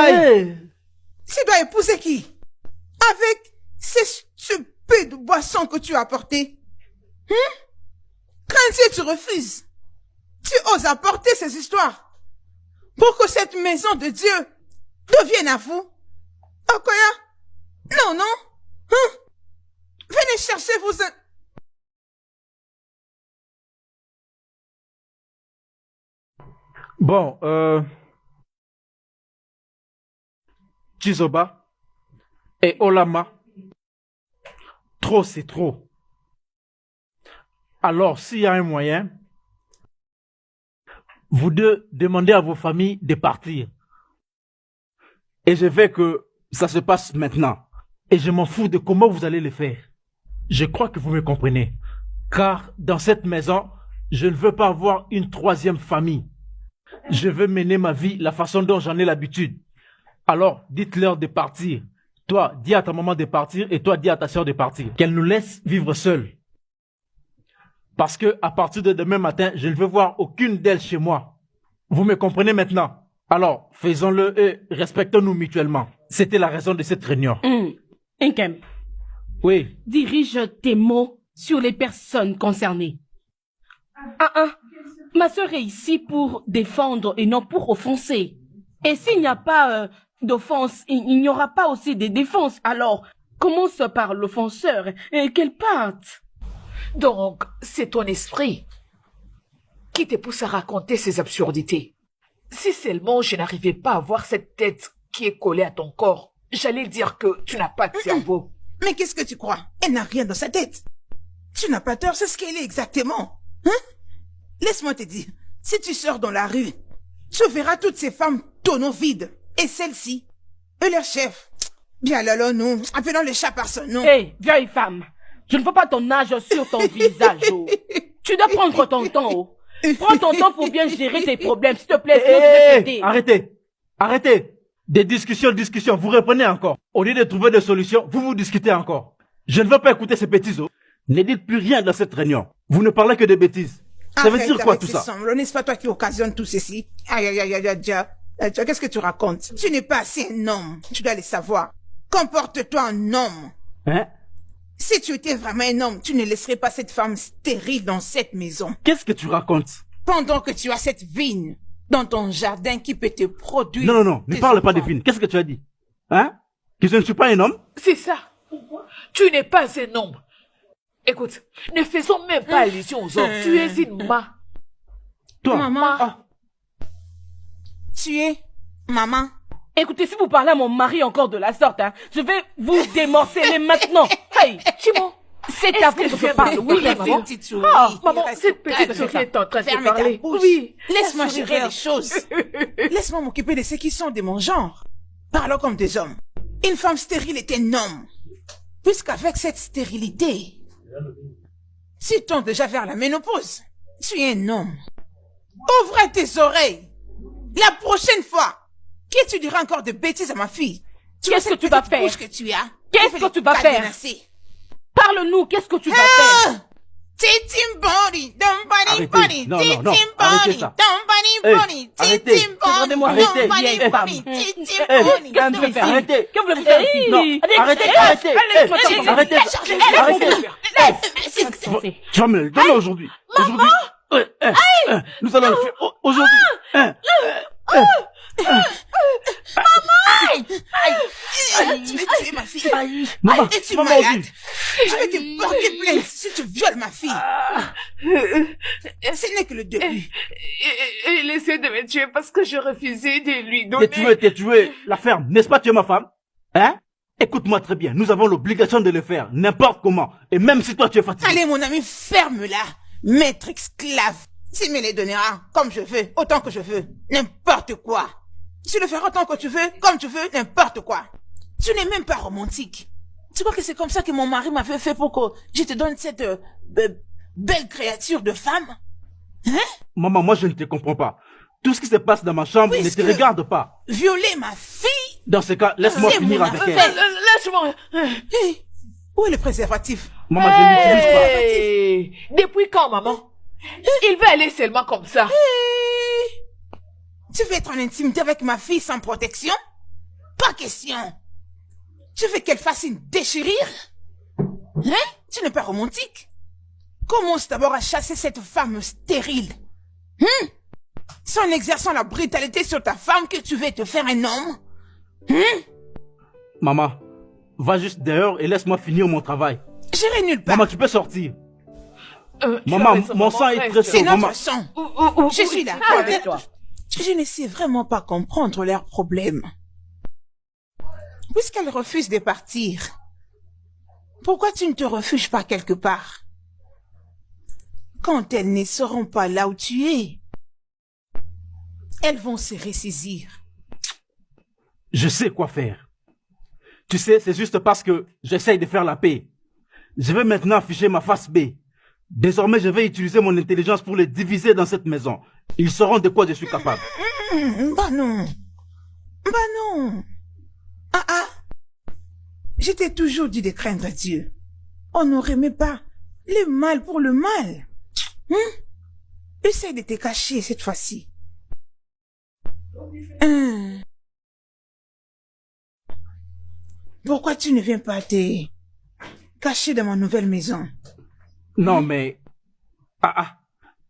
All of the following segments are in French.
Hey. Tu dois épouser qui? Avec ces stupides boissons que tu as apportées. Quand tu refuses, tu oses apporter ces histoires pour que cette maison de Dieu devienne à vous. Okoya? Non, non. Venez chercher vous un... Bon, Chizoba et Olama, trop c'est trop. Alors, s'il y a un moyen, vous deux demandez à vos familles de partir. Et je veux que ça se passe maintenant. Et je m'en fous de comment vous allez le faire. Je crois que vous me comprenez. Car dans cette maison, je ne veux pas avoir une troisième famille. Je veux mener ma vie la façon dont j'en ai l'habitude. Alors, dites-leur de partir. Toi, dis à ta maman de partir et toi, dis à ta soeur de partir. Qu'elle nous laisse vivre seules. Parce que à partir de demain matin, je ne veux voir aucune d'elles chez moi. Vous me comprenez maintenant? Alors, faisons-le et respectons-nous mutuellement. C'était la raison de cette réunion. Nkem. Oui. Dirige tes mots sur les personnes concernées. Ma sœur est ici pour défendre et non pour offenser. Et s'il n'y a pas d'offense, il n'y aura pas aussi de défense. Alors, commence par l'offenseur et qu'elle parte. Donc, c'est ton esprit qui te pousse à raconter ces absurdités. Si seulement je n'arrivais pas à voir cette tête qui est collée à ton corps, j'allais dire que tu n'as pas de cerveau. Mais qu'est-ce que tu crois? Elle n'a rien dans sa tête. Tu n'as pas tort, c'est ce qu'elle est exactement. Laisse-moi te dire, si tu sors dans la rue, tu verras toutes ces femmes tonneaux vides. Et celle-ci, et leur chef. Bien alors nous, appelons le chat par son nom. Hé, vieille femme, je ne veux pas ton âge sur ton visage. Tu dois prendre ton temps. Prends ton temps pour bien gérer tes problèmes, s'il te plaît. Sinon je vais t'aider. Arrêtez. Des discussions, vous reprenez encore. Au lieu de trouver des solutions, vous discutez encore. Je ne veux pas écouter ces bêtises. Ne dites plus rien dans cette réunion. Vous ne parlez que de bêtises. Ça veut dire quoi tout ça? N'est-ce pas toi qui occasionne tout ceci? Qu'est-ce que tu racontes? Tu n'es pas assez un homme. Tu dois le savoir. Comporte-toi en homme. Si tu étais vraiment un homme, tu ne laisserais pas cette femme stérile dans cette maison. Qu'est-ce que tu racontes? Pendant que tu as cette vigne dans ton jardin qui peut te produire... Non, ne parle pas de vigne. Qu'est-ce que tu as dit? Que je ne suis pas un homme? C'est ça. Tu n'es pas un homme. Écoute, ne faisons même pas allusion aux hommes. Tu es une ma. Toi? Maman. Tu es maman. Écoutez, si vous parlez à mon mari encore de la sorte, je vais vous démorceler maintenant. Hey, Chimo, c'est à vous que je parle. Oui, maman. Maman, cette petite souris est en train de parler. Oui, laisse-moi gérer les choses. Laisse-moi m'occuper de ceux qui sont de mon genre. Parlons comme des hommes. Une femme stérile est un homme. Puisqu'avec cette stérilité, si tu tombes déjà vers la ménopause, tu es un homme. Ouvre tes oreilles. La prochaine fois que tu diras encore de bêtises à ma fille, qu'est-ce que tu vas faire? Qu'est-ce que tu vas faire? Parle-nous, qu'est-ce que tu vas faire? Titim body, don't body body, Non, titim arrêtez body, ça. don't body body, Arrêtez. titim body, Regardez-moi, don't arrêtez. body body, Hey, titim hey, body. qu'est-ce que tu veux faire? Arrêtez. Que voulez-vous faire ici? Non, arrêtez. Arrêtez. Tu vas me le donner aujourd'hui. Aujourd'hui. Nous allons le faire aujourd'hui. Tu veux tuer ma fille. Maman, Es-tu maman malade? aussi. Je vais te porter plainte si tu violes ma fille. Ce n'est que le début. Il essaie de me tuer parce que je refusais de lui donner... T'es tué. La ferme, n'est-ce pas, tu es ma femme? Écoute-moi très bien, nous avons l'obligation de le faire, n'importe comment. Et même si toi tu es fatigué. Allez mon ami, ferme-la. Maître esclave. Tu me les donneras comme je veux, autant que je veux. N'importe quoi. Tu le feras autant que tu veux, comme tu veux, n'importe quoi. Tu n'es même pas romantique. Tu crois que c'est comme ça que mon mari m'avait fait pour que je te donne cette belle créature de femme? Maman, moi je ne te comprends pas. Tout ce qui se passe dans ma chambre ne te regarde pas. Violer ma fille? Dans ce cas, laisse-moi finir avec elle. Laisse-moi. Où est le préservatif? Maman, je ne l'utilise pas. Depuis quand, maman? Il va aller seulement comme ça. Tu veux être en intimité avec ma fille sans protection? Pas question. Tu veux qu'elle fasse une déchirure? Hein? Tu n'es pas romantique? Commence d'abord à chasser cette femme stérile. C'est en exerçant la brutalité sur ta femme que tu veux te faire un homme? Maman, va juste dehors et laisse-moi finir mon travail. J'irai nulle part. Maman, tu peux sortir. Tu Maman, as raison, mon sang est reste. très C'est chaud. Maman, notre sang. Où Je suis là. avec toi. Je ne sais vraiment pas comprendre leurs problèmes. Puisqu'elles refusent de partir, pourquoi tu ne te refuges pas quelque part? Quand elles ne seront pas là où tu es, elles vont se ressaisir. je sais quoi faire. Tu sais, c'est juste parce que j'essaye de faire la paix. Je vais maintenant afficher ma face B. Désormais, je vais utiliser mon intelligence pour les diviser dans cette maison. Ils sauront de quoi je suis capable. Bah non. Bah non. Ah. Je t'ai toujours dit de craindre Dieu. On ne remet pas le mal pour le mal. Essaye de te cacher cette fois-ci. Pourquoi tu ne viens pas te cacher dans ma nouvelle maison? Non, mais...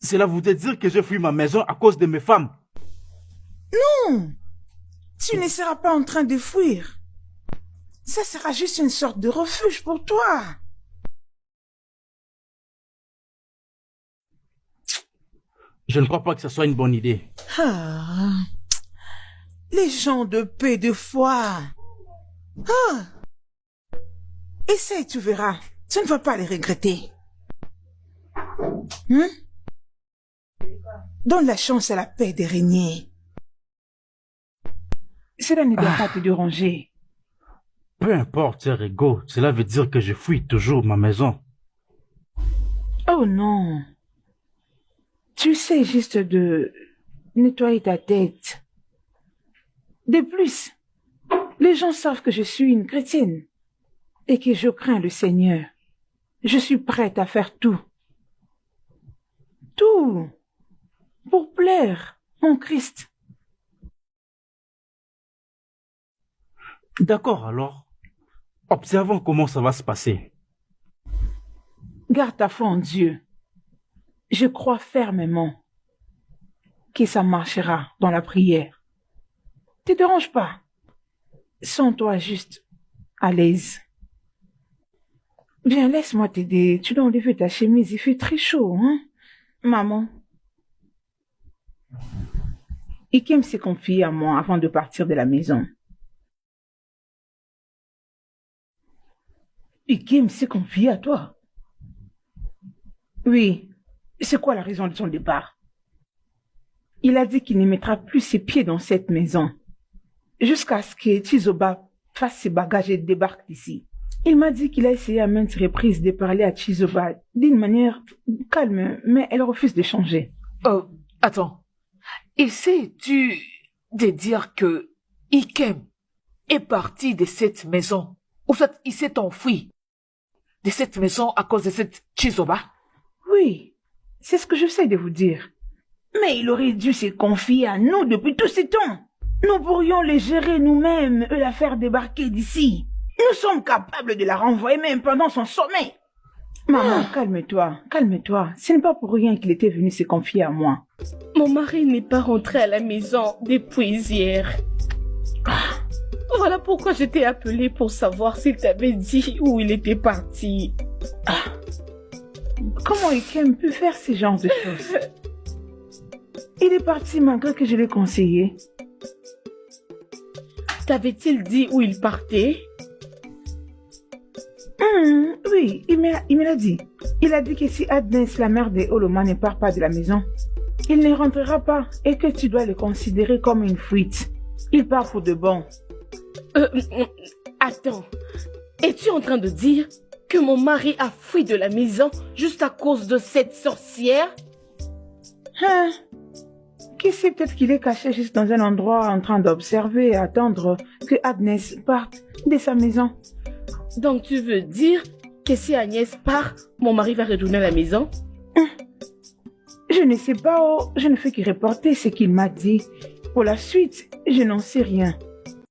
Cela voudrait dire que je fuis ma maison à cause de mes femmes. Non. Tu ne seras pas en train de fuir. Ça sera juste une sorte de refuge pour toi. Je ne crois pas que ce soit une bonne idée. Les gens de paix, de foi. Essaye, tu verras. Tu ne vas pas les regretter. Donne la chance à la paix de régner. Cela ne doit pas te déranger. Peu importe, cher ego, cela veut dire que je fuis toujours ma maison. Oh non. Tu sais juste de nettoyer ta tête. De plus, les gens savent que je suis une chrétienne et que je crains le Seigneur. Je suis prête à faire tout. Tout pour plaire mon Christ. D'accord, alors. Observons comment ça va se passer. Garde ta foi en Dieu. Je crois fermement que ça marchera dans la prière. Ne te dérange pas. Sens-toi juste à l'aise. Viens, laisse-moi t'aider. Tu dois enlever ta chemise. Il fait très chaud, hein? Maman. Ikem s'est confié à moi avant de partir de la maison. Ikem s'est confié à toi? Oui. C'est quoi la raison de son départ? Il a dit qu'il ne mettra plus ses pieds dans cette maison jusqu'à ce que Chizoba fasse ses bagages et débarque d'ici. Il m'a dit qu'il a essayé à maintes reprises de parler à Chizoba d'une manière calme, mais elle refuse de changer. Attends. Essaies-tu de dire que Ikem est parti de cette maison, ou soit il s'est enfui de cette maison à cause de cette Chizoba? Oui, c'est ce que j'essaie de vous dire. Mais il aurait dû se confier à nous depuis tout ce temps. Nous pourrions les gérer nous-mêmes et la faire débarquer d'ici. Nous sommes capables de la renvoyer même pendant son sommeil. Maman, calme-toi, calme-toi. Ce n'est pas pour rien qu'il était venu se confier à moi. Mon mari n'est pas rentré à la maison depuis hier. Voilà pourquoi je t'ai appelé pour savoir s'il t'avait dit où il était parti. Comment Ikem peut faire ce genre de choses? Il est parti malgré que je l'ai conseillé. T'avait-il dit où il partait? Oui, il me l'a dit. Il a dit que si Agnès, la mère de Oloma, ne part pas de la maison, il ne rentrera pas et que tu dois le considérer comme une fuite. Il part pour de bon. Attends. Es-tu en train de dire que mon mari a fui de la maison juste à cause de cette sorcière? Qui sait, peut-être qu'il est caché juste dans un endroit en train d'observer et attendre que Agnès parte de sa maison. Donc tu veux dire que si Agnès part, mon mari va retourner à la maison? Je ne sais pas, je ne fais que reporter ce qu'il m'a dit. Pour la suite, je n'en sais rien.